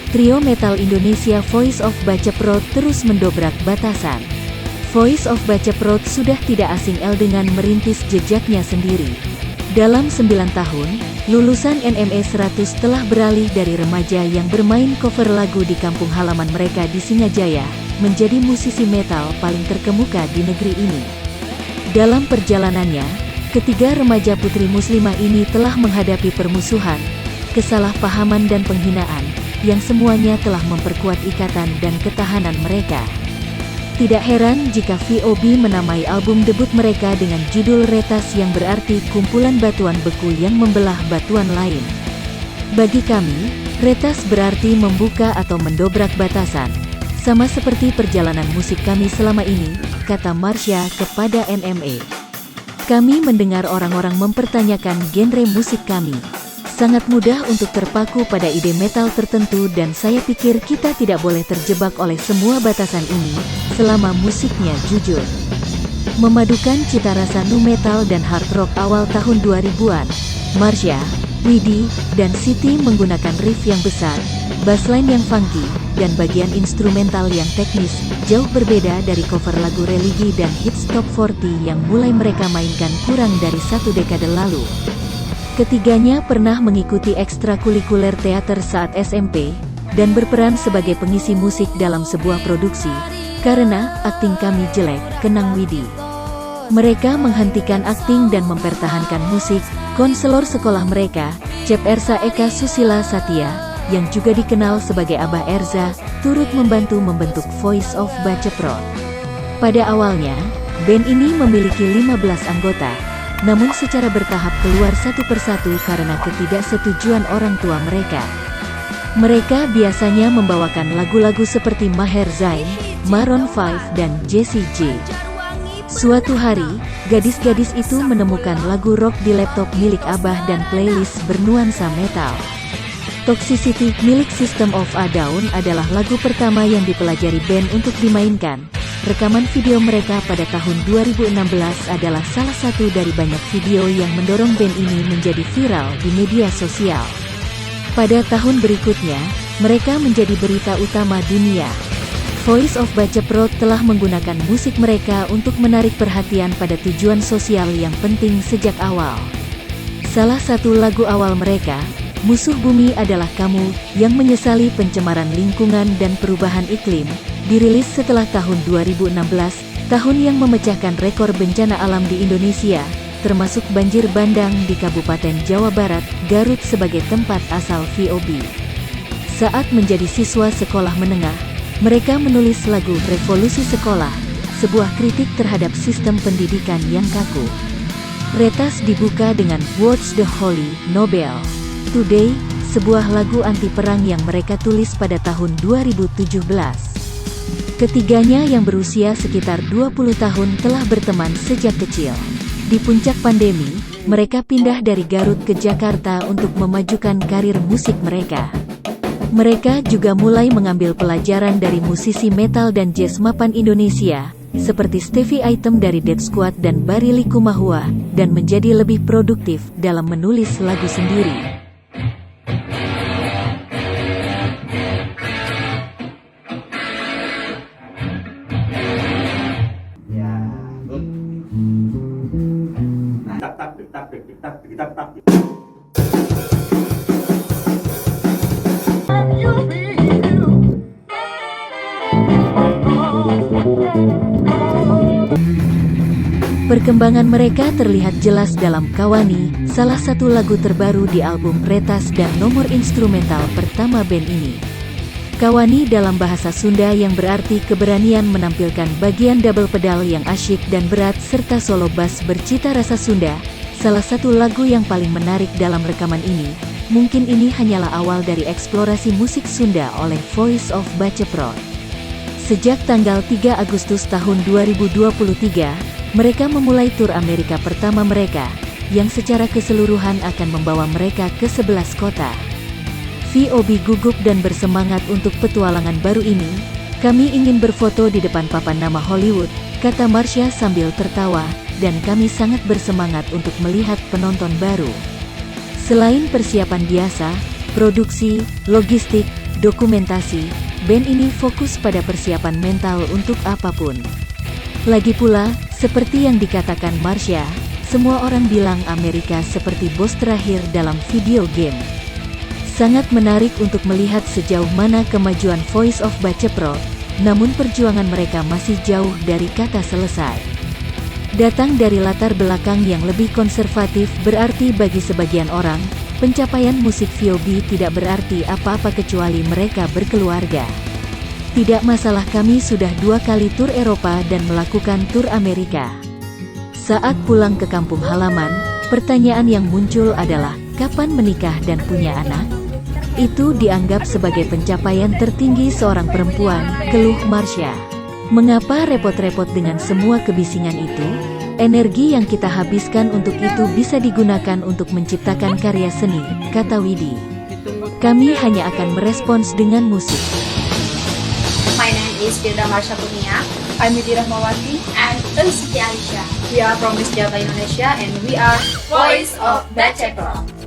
Trio metal Indonesia Voice of Baceprot terus mendobrak batasan. Voice of Baceprot sudah tidak asing dengan merintis jejaknya sendiri. Dalam 9 tahun, lulusan NME 100 telah beralih dari remaja yang bermain cover lagu di kampung halaman mereka di Singajaya, menjadi musisi metal paling terkemuka di negeri ini. Dalam perjalanannya, ketiga remaja putri muslimah ini telah menghadapi permusuhan, kesalahpahaman dan penghinaan, yang semuanya telah memperkuat ikatan dan ketahanan mereka. Tidak heran jika VOB menamai album debut mereka dengan judul Retas, yang berarti kumpulan batuan beku yang membelah batuan lain. Bagi kami, Retas berarti membuka atau mendobrak batasan, sama seperti perjalanan musik kami selama ini, kata Marsha kepada NME. Kami mendengar orang-orang mempertanyakan genre musik kami. Sangat mudah untuk terpaku pada ide metal tertentu dan saya pikir kita tidak boleh terjebak oleh semua batasan ini, selama musiknya jujur. Memadukan cita rasa nu metal dan hard rock awal tahun 2000-an, Marsha, Widi, dan Siti menggunakan riff yang besar, bassline yang funky, dan bagian instrumental yang teknis, jauh berbeda dari cover lagu religi dan hits top 40 yang mulai mereka mainkan kurang dari 1 dekade lalu. Ketiganya pernah mengikuti ekstrakurikuler teater saat SMP, dan berperan sebagai pengisi musik dalam sebuah produksi, karena akting kami jelek, kenang Widi. Mereka menghentikan akting dan mempertahankan musik. Konselor sekolah mereka, Cep Ersa Eka Susila Satya, yang juga dikenal sebagai Abah Erza, turut membantu membentuk Voice of Baceprot. Pada awalnya, band ini memiliki 15 anggota, namun secara bertahap keluar satu persatu karena ketidaksetujuan orang tua mereka. Mereka biasanya membawakan lagu-lagu seperti Maher Zain, Maroon 5 dan Jessie J. Suatu hari, gadis-gadis itu menemukan lagu rock di laptop milik Abah dan playlist bernuansa metal. Toxicity milik System of a Down adalah lagu pertama yang dipelajari band untuk dimainkan. Rekaman video mereka pada tahun 2016 adalah salah satu dari banyak video yang mendorong band ini menjadi viral di media sosial. Pada tahun berikutnya, mereka menjadi berita utama dunia. Voice of Baceprot telah menggunakan musik mereka untuk menarik perhatian pada tujuan sosial yang penting sejak awal. Salah satu lagu awal mereka, Musuh Bumi Adalah Kamu, yang menyesali pencemaran lingkungan dan perubahan iklim, dirilis setelah tahun 2016, tahun yang memecahkan rekor bencana alam di Indonesia, termasuk banjir bandang di Kabupaten Jawa Barat, Garut sebagai tempat asal VOB. Saat menjadi siswa sekolah menengah, mereka menulis lagu Revolusi Sekolah, sebuah kritik terhadap sistem pendidikan yang kaku. Retas dibuka dengan What's the Holy Nobel Today, sebuah lagu anti-perang yang mereka tulis pada tahun 2017. Ketiganya yang berusia sekitar 20 tahun telah berteman sejak kecil. Di puncak pandemi, mereka pindah dari Garut ke Jakarta untuk memajukan karir musik mereka. Mereka juga mulai mengambil pelajaran dari musisi metal dan jazz mapan Indonesia, seperti Stevie Item dari Dead Squad dan Barry Likumahua, dan menjadi lebih produktif dalam menulis lagu sendiri. Perkembangan mereka terlihat jelas dalam Kawani, salah satu lagu terbaru di album Retas dan nomor instrumental pertama band ini. Kawani dalam bahasa Sunda yang berarti keberanian menampilkan bagian double pedal yang asyik dan berat serta solo bass bercita rasa Sunda, salah satu lagu yang paling menarik dalam rekaman ini. Mungkin ini hanyalah awal dari eksplorasi musik Sunda oleh Voice of Baceprot. Sejak tanggal 3 Agustus tahun 2023, Mereka memulai tur Amerika pertama mereka, yang secara keseluruhan akan membawa mereka ke 11 kota. VOB gugup dan bersemangat untuk petualangan baru ini. Kami ingin berfoto di depan papan nama Hollywood, kata Marsha sambil tertawa, dan kami sangat bersemangat untuk melihat penonton baru. Selain persiapan biasa, produksi, logistik, dokumentasi, band ini fokus pada persiapan mental untuk apapun. Lagi pula, seperti yang dikatakan Marsha, semua orang bilang Amerika seperti bos terakhir dalam video game. Sangat menarik untuk melihat sejauh mana kemajuan Voice of Baceprot, namun perjuangan mereka masih jauh dari kata selesai. Datang dari latar belakang yang lebih konservatif berarti bagi sebagian orang, pencapaian musik VOB tidak berarti apa-apa kecuali mereka berkeluarga. Tidak masalah, kami sudah 2 kali tur Eropa dan melakukan tur Amerika. Saat pulang ke kampung halaman, pertanyaan yang muncul adalah, kapan menikah dan punya anak? Itu dianggap sebagai pencapaian tertinggi seorang perempuan, keluh Marsha. Mengapa repot-repot dengan semua kebisingan itu? Energi yang kita habiskan untuk itu bisa digunakan untuk menciptakan karya seni, kata Widi. Kami hanya akan merespons dengan musik. My name is Firda Marsha Kurnia. I'm Widi Rahmawati. And Felicity Alisha. We are from Miss Java Indonesia and we are Voice of Baceprot.